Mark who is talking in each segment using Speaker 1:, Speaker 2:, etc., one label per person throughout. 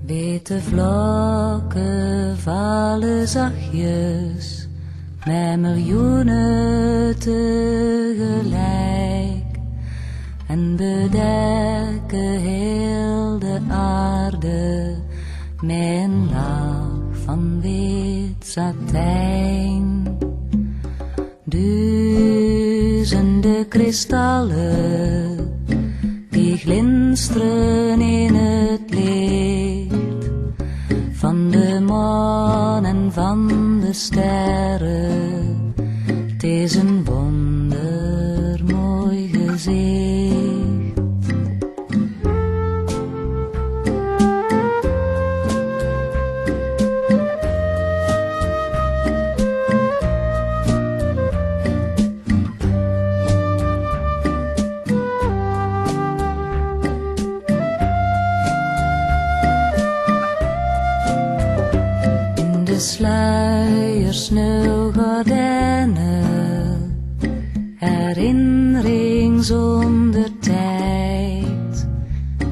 Speaker 1: Witte vlokken vallen zachtjes, met miljoenen tegelijk, en bedekken heel de aarde met een laag van wit satijn. Duizenden kristallen die glinsteren in het licht van de maan en van de sterren. Het is een wondermooi gezicht. Sluiers, sneeuwgordijnen, herinnering zonder tijd.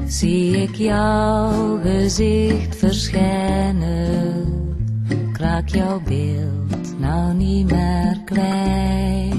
Speaker 1: Zie ik jouw gezicht verschijnen, ik raak jouw beeld nou niet meer kwijt.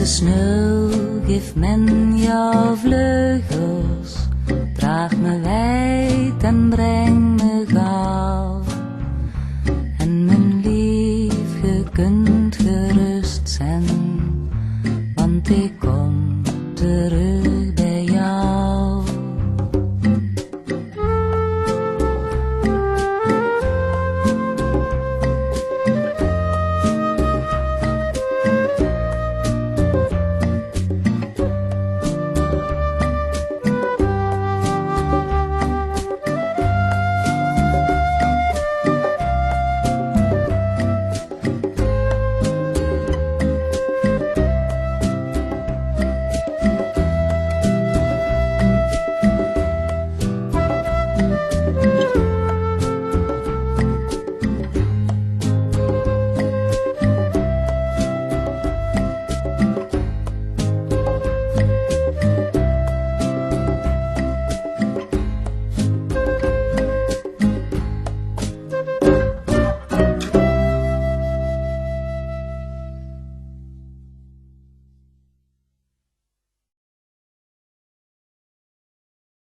Speaker 1: Sneeuw, geef men jouw vleugels, draag me wijd en breng